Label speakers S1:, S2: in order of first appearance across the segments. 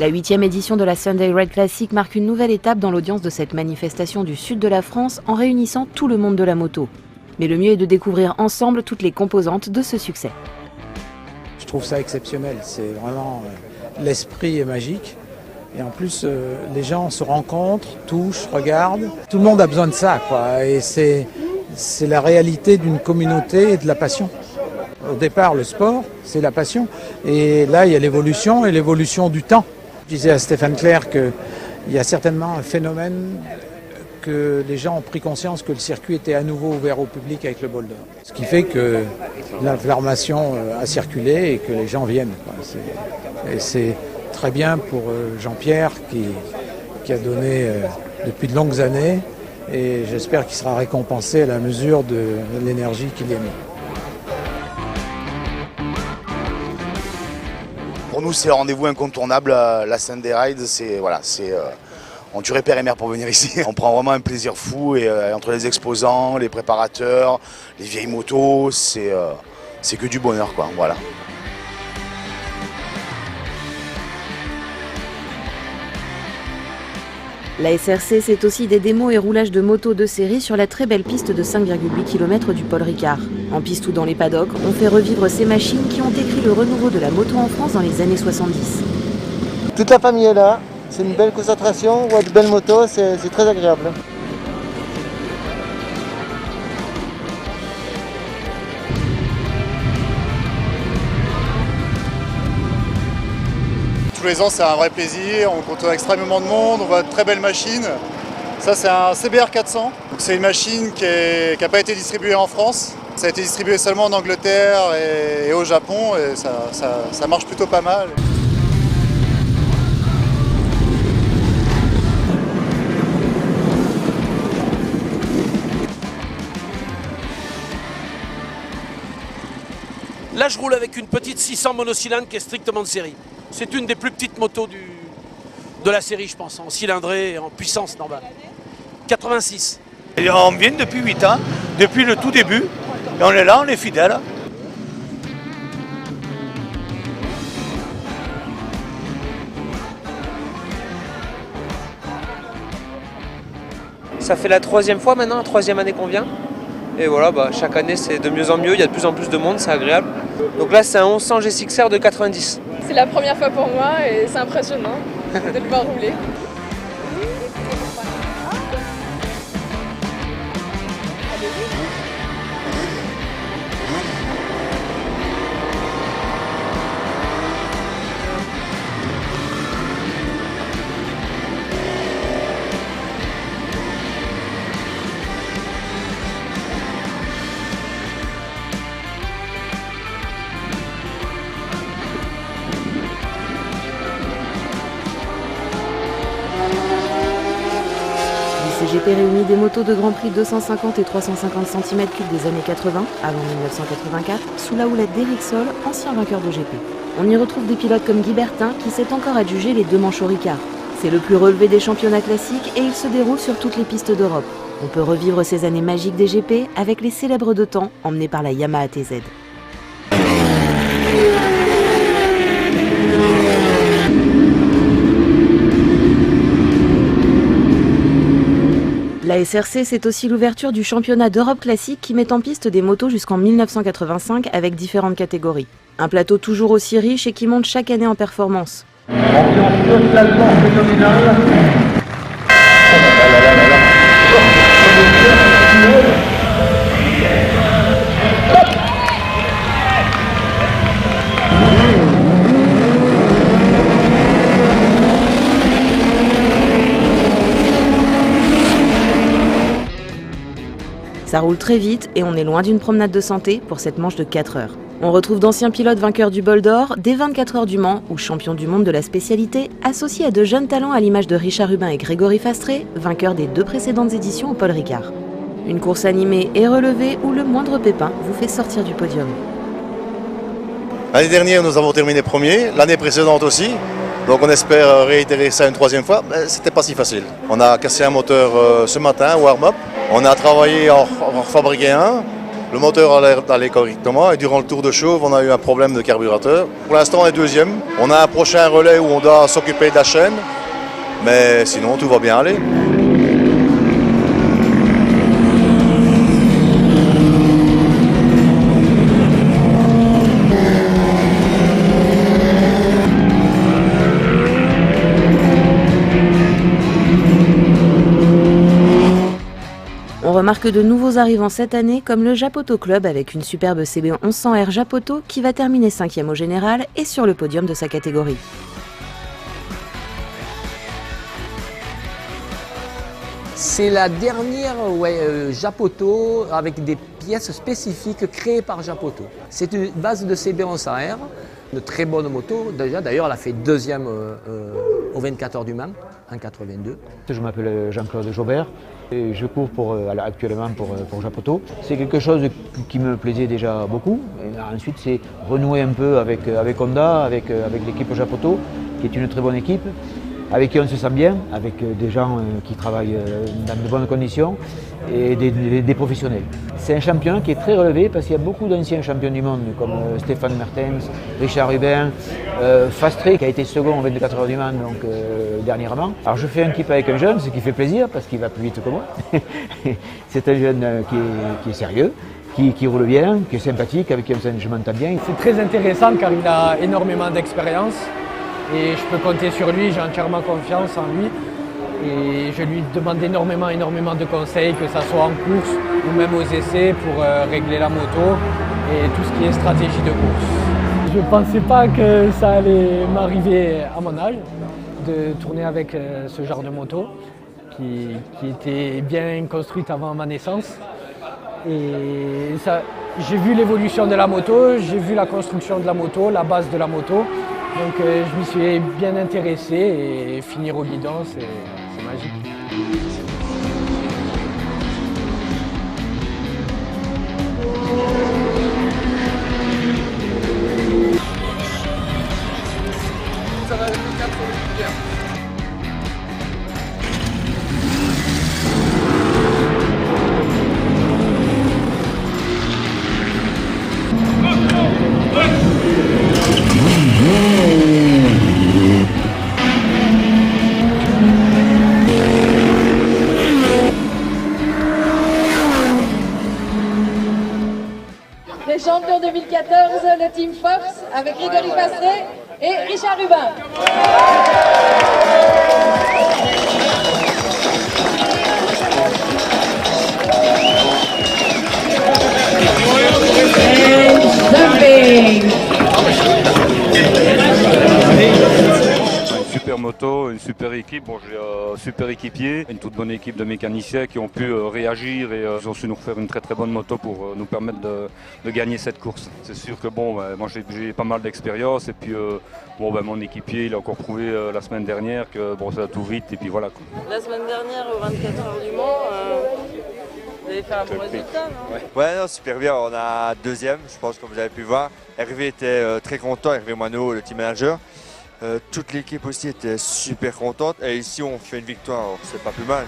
S1: La 8e édition de la Sunday Ride Classic marque une nouvelle étape dans l'audience de cette manifestation du sud de la France en réunissant tout le monde de la moto. Mais le mieux est de découvrir ensemble toutes les composantes de ce succès.
S2: Je trouve ça exceptionnel, c'est vraiment l'esprit est magique. Et en plus, les gens se rencontrent, touchent, regardent. Tout le monde a besoin de ça, quoi. Et c'est la réalité d'une communauté et de la passion. Au départ, le sport, c'est la passion. Et là, il y a l'évolution et l'évolution du temps. Je disais à Stéphane Clerc qu'il y a certainement un phénomène que les gens ont pris conscience que le circuit était à nouveau ouvert au public avec le bol d'or. Ce qui fait que l'information a circulé et que les gens viennent, quoi. Et c'est très bien pour Jean-Pierre qui a donné depuis de longues années et j'espère qu'il sera récompensé à la mesure de l'énergie qu'il y a mis.
S3: Pour nous, c'est le rendez-vous incontournable. La Sunday Ride, on tuerait père et mère pour venir ici. On prend vraiment un plaisir fou et entre les exposants, les préparateurs, les vieilles motos, c'est que du bonheur, quoi. Voilà.
S1: La SRC, c'est aussi des démos et roulages de motos de série sur la très belle piste de 5,8 km du Paul Ricard. En piste ou dans les paddocks, on fait revivre ces machines qui ont écrit le renouveau de la moto en France dans les années 70.
S4: Toute la famille est là, c'est une belle concentration, on voit de belles motos, c'est très agréable.
S5: Tous les ans, c'est un vrai plaisir, on rencontre extrêmement de monde, on voit de très belles machines. Ça, c'est un CBR 400. C'est une machine qui n'a pas été distribuée en France. Ça a été distribué seulement en Angleterre et au Japon, et ça marche plutôt pas mal.
S6: Là, je roule avec une petite 600 monocylindre qui est strictement de série. C'est une des plus petites motos de la série, je pense, en cylindrée et en puissance normale. 86.
S7: Et on vient depuis 8 ans, depuis le tout début. Et on est là, on est fidèles.
S8: Ça fait la 3e fois maintenant, la 3e année qu'on vient. Et voilà, chaque année c'est de mieux en mieux, il y a de plus en plus de monde, c'est agréable. Donc là c'est un 1100 G6R de 90.
S9: C'est la première fois pour moi et c'est impressionnant de le voir rouler.
S1: CGP réunit des motos de Grand Prix 250 et 350 cm3 des années 80, avant 1984, sous la houlette d'Éric Sol, ancien vainqueur de GP. On y retrouve des pilotes comme Guy Bertin, qui s'est encore adjugé les 2 manches au Ricard. C'est le plus relevé des championnats classiques et il se déroule sur toutes les pistes d'Europe. On peut revivre ces années magiques des GP avec les célèbres 2 temps emmenés par la Yamaha TZ. La SRC, c'est aussi l'ouverture du championnat d'Europe classique qui met en piste des motos jusqu'en 1985 avec différentes catégories. Un plateau toujours aussi riche et qui monte chaque année en performance.
S10: Ambiance totalement phénoménale.
S1: Ça roule très vite et on est loin d'une promenade de santé pour cette manche de 4 heures. On retrouve d'anciens pilotes vainqueurs du bol d'or, des 24 heures du Mans ou champions du monde de la spécialité, associés à de jeunes talents à l'image de Richard Hubin et Grégory Fastré, vainqueurs des 2 précédentes éditions au Paul Ricard. Une course animée et relevée où le moindre pépin vous fait sortir du podium.
S3: L'année dernière, nous avons terminé premier, l'année précédente aussi. Donc on espère réitérer ça une 3e fois, mais c'était pas si facile. On a cassé un moteur ce matin, warm-up. On a travaillé à en fabriquer un.
S5: Le moteur a l'air d'aller correctement et durant le tour de chauffe, on a eu un problème de carburateur. Pour l'instant, on est deuxième. On a un prochain relais où on doit s'occuper de la chaîne, mais sinon, tout va bien aller.
S1: On remarque de nouveaux arrivants cette année, comme le Japoto Club avec une superbe CB 1100R Japoto qui va terminer 5e au général et sur le podium de sa catégorie.
S11: C'est la dernière Japoto avec des pièces spécifiques créées par Japoto. C'est une base de CB 1100R, une très bonne moto. D'ailleurs, elle a fait 2e au 24 heures du Mans en 82.
S12: Je m'appelle Jean-Claude Jobert et je cours actuellement pour Japoto. C'est quelque chose qui me plaisait déjà beaucoup. Et ensuite, c'est renouer un peu avec Honda, avec l'équipe Japoto, qui est une très bonne équipe, avec qui on se sent bien, avec des gens qui travaillent dans de bonnes conditions et des professionnels. C'est un championnat qui est très relevé parce qu'il y a beaucoup d'anciens champions du monde comme Stéphane Mertens, Richard Rubin, Fastré qui a été second au 24 heures du Mans dernièrement. Alors je fais un équipe avec un jeune, ce qui fait plaisir parce qu'il va plus vite que moi. C'est un jeune qui est sérieux, qui roule bien, qui est sympathique, avec qui je m'entends bien.
S13: C'est très intéressant car il a énormément d'expérience. Et je peux compter sur lui, j'ai entièrement confiance en lui. Et je lui demande énormément de conseils, que ce soit en course ou même aux essais pour régler la moto et tout ce qui est stratégie de course. Je ne pensais pas que ça allait m'arriver à mon âge, de tourner avec ce genre de moto qui était bien construite avant ma naissance. Et j'ai vu l'évolution de la moto, j'ai vu la construction de la moto, la base de la moto. Donc je m'y suis bien intéressé et finir au guidon, c'est magique. Ça va être le 4 sur le Pierre.
S9: Les champions 2014, le Team Fox avec Grégory Fastré et Richard Rubin.
S14: Une super moto, une super équipe, j'ai un super équipier, une toute bonne équipe de mécaniciens qui ont pu réagir et ils ont su nous refaire une très bonne moto pour nous permettre de gagner cette course. C'est sûr que moi j'ai pas mal d'expérience et puis mon équipier il a encore prouvé la semaine dernière que ça va tout vite et puis voilà.
S15: La semaine dernière au 24 heures du Mans, vous avez fait un bon résultat, non?
S16: Ouais, non, super bien, on a 2e, je pense, comme vous avez pu voir. Hervé était très content, Hervé Moineau, le team manager. Toute l'équipe aussi était super contente et ici on fait une victoire, c'est pas plus mal.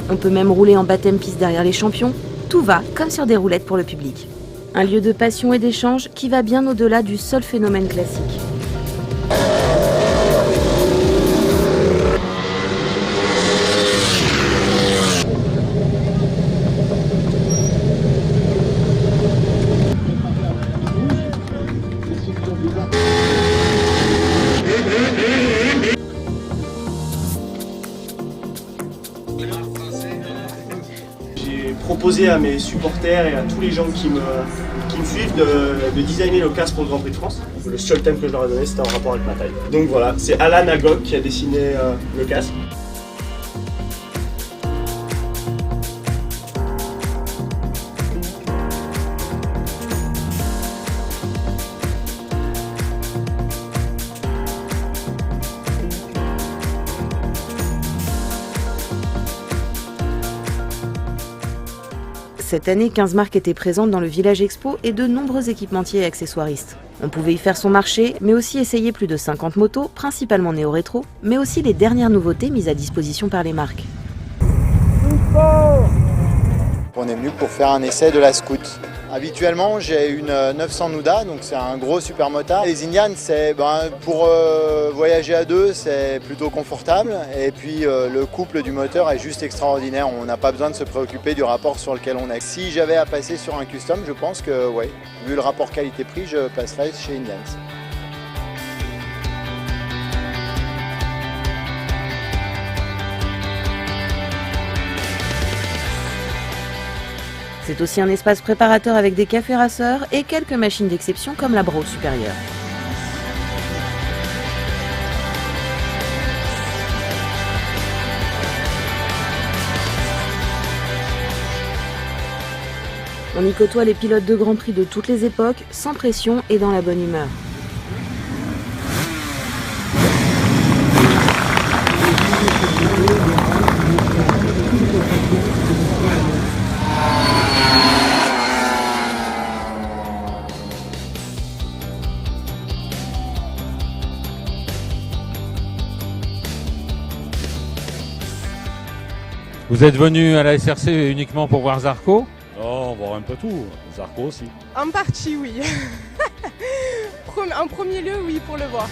S1: On peut même rouler en baptême piste derrière les champions. Tout va comme sur des roulettes pour le public. Un lieu de passion et d'échange qui va bien au-delà du seul phénomène classique.
S17: J'ai proposé à mes supporters et à tous les gens qui me suivent de designer le casque pour le Grand Prix de France. Le seul thème que je leur ai donné, c'était en rapport avec ma taille. Donc voilà, c'est Alan Agog qui a dessiné le casque.
S1: Cette année, 15 marques étaient présentes dans le Village Expo et de nombreux équipementiers et accessoiristes. On pouvait y faire son marché, mais aussi essayer plus de 50 motos, principalement néo-rétro, mais aussi les dernières nouveautés mises à disposition par les marques.
S4: On est venu pour faire un essai de la Scoot. Habituellement, j'ai une 900 Nuda, donc c'est un gros super motard. Les Indian, c'est pour voyager à deux, c'est plutôt confortable. Et puis le couple du moteur est juste extraordinaire. On n'a pas besoin de se préoccuper du rapport sur lequel on est. Si j'avais à passer sur un custom, je pense que, ouais, vu le rapport qualité-prix, je passerais chez Indians.
S1: C'est aussi un espace préparateur avec des cafés raceurs et quelques machines d'exception comme la Brau supérieure. On y côtoie les pilotes de Grand Prix de toutes les époques, sans pression et dans la bonne humeur.
S18: Vous êtes venu à la SRC uniquement pour voir Zarco? Non, voir un peu tout. Zarco aussi.
S19: En partie, oui. En premier lieu, oui, pour le voir.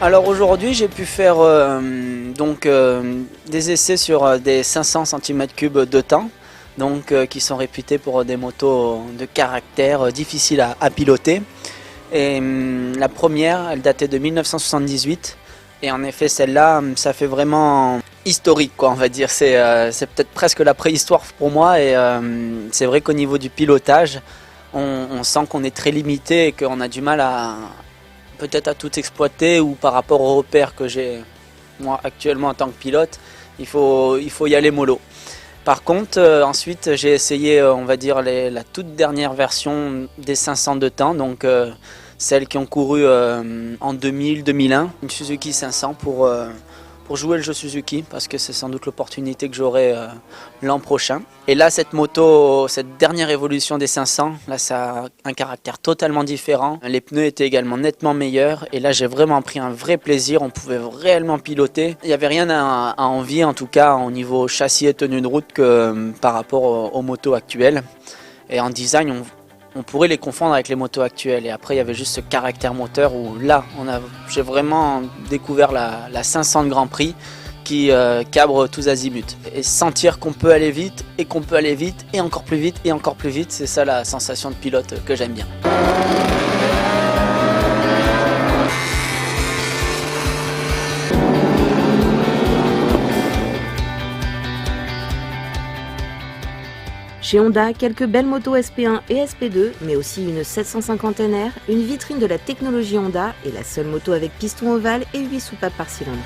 S20: Alors aujourd'hui, j'ai pu faire des essais sur des 500 cm3 de temps. Donc, qui sont réputés pour des motos de caractère difficiles à piloter. Et la première, elle datait de 1978. Et en effet, celle-là, ça fait vraiment historique, quoi, on va dire. C'est peut-être presque la préhistoire pour moi. Et c'est vrai qu'au niveau du pilotage, on sent qu'on est très limité et qu'on a du mal à peut-être à tout exploiter, ou par rapport aux repères que j'ai moi actuellement en tant que pilote, il faut y aller mollo. Par contre, ensuite, j'ai essayé, on va dire, la toute dernière version des 500 de temps, donc celles qui ont couru en 2000-2001, une Suzuki 500 pour jouer le jeu Suzuki, parce que c'est sans doute l'opportunité que j'aurai l'an prochain. Et là, cette moto, cette dernière évolution des 500, là, ça a un caractère totalement différent. Les pneus étaient également nettement meilleurs, et là, j'ai vraiment pris un vrai plaisir. On pouvait réellement piloter. Il n'y avait rien à envier, en tout cas, au niveau châssis et tenue de route, que par rapport aux motos actuelles. Et en design, on pourrait les confondre avec les motos actuelles. Et après, il y avait juste ce caractère moteur où là, j'ai vraiment découvert la 500 de Grand Prix qui cabre tous azimuts. Et sentir qu'on peut aller vite, et qu'on peut aller vite, et encore plus vite, et encore plus vite, c'est ça la sensation de pilote que j'aime bien.
S1: Chez Honda, quelques belles motos SP1 et SP2, mais aussi une 750 NR, une vitrine de la technologie Honda et la seule moto avec piston ovale et 8 soupapes par cylindre.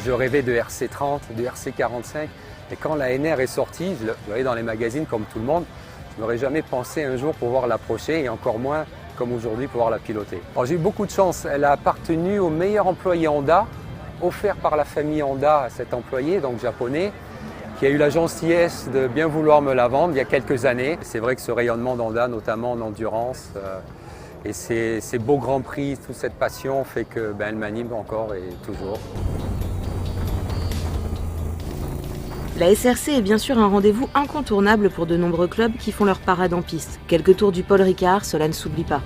S21: Je rêvais de RC30, de RC45, et quand la NR est sortie, je le voyais dans les magazines comme tout le monde, je n'aurais jamais pensé un jour pouvoir l'approcher, et encore moins comme aujourd'hui pouvoir la piloter. J'ai eu beaucoup de chance, elle a appartenu au meilleur employé Honda, offert par la famille Honda à cet employé, donc japonais. qui a eu la gentillesse de bien vouloir me la vendre il y a quelques années. C'est vrai que ce rayonnement d'Honda, notamment en endurance, et ces beaux grands prix, toute cette passion fait que elle m'anime encore et toujours.
S1: La SRC est bien sûr un rendez-vous incontournable pour de nombreux clubs qui font leur parade en piste. Quelques tours du Paul Ricard, cela ne s'oublie pas.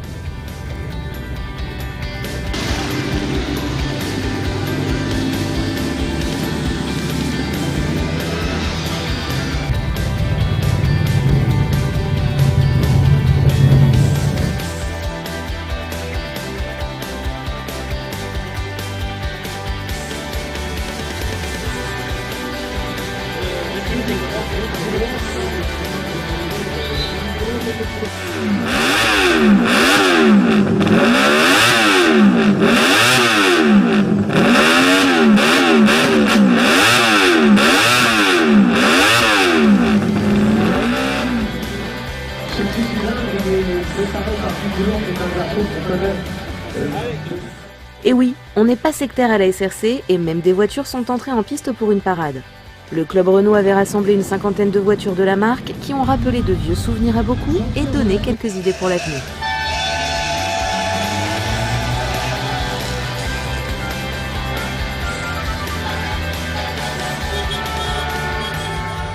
S1: Et oui, on n'est pas sectaire à la SRC et même des voitures sont entrées en piste pour une parade. Le club Renault avait rassemblé une cinquantaine de voitures de la marque qui ont rappelé de vieux souvenirs à beaucoup et donné quelques idées pour l'avenir.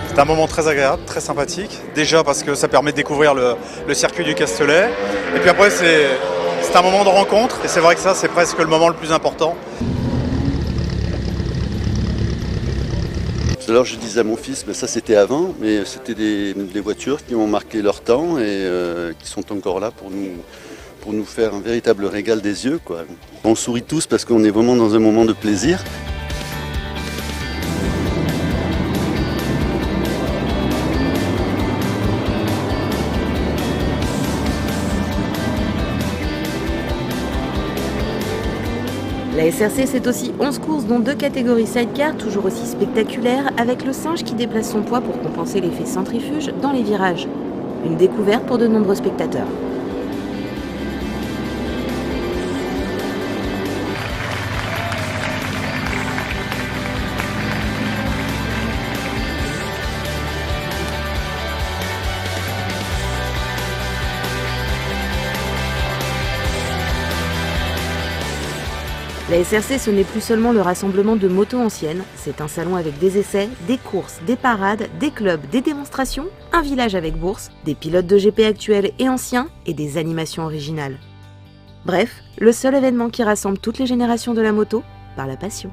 S5: C'est un moment très agréable, très sympathique. Déjà parce que ça permet de découvrir le circuit du Castellet. Et puis après, c'est un moment de rencontre. Et c'est vrai que ça, c'est presque le moment le plus important.
S2: Tout à l'heure, je disais à mon fils, ça c'était avant, mais c'était des voitures qui ont marqué leur temps et qui sont encore là pour nous faire un véritable régal des yeux, quoi. On sourit tous parce qu'on est vraiment dans un moment de plaisir.
S1: La SRC, c'est aussi 11 courses, dont 2 catégories sidecar, toujours aussi spectaculaires, avec le singe qui déplace son poids pour compenser l'effet centrifuge dans les virages. Une découverte pour de nombreux spectateurs. La SRC, ce n'est plus seulement le rassemblement de motos anciennes, c'est un salon avec des essais, des courses, des parades, des clubs, des démonstrations, un village avec bourse, des pilotes de GP actuels et anciens et des animations originales. Bref, le seul événement qui rassemble toutes les générations de la moto par la passion.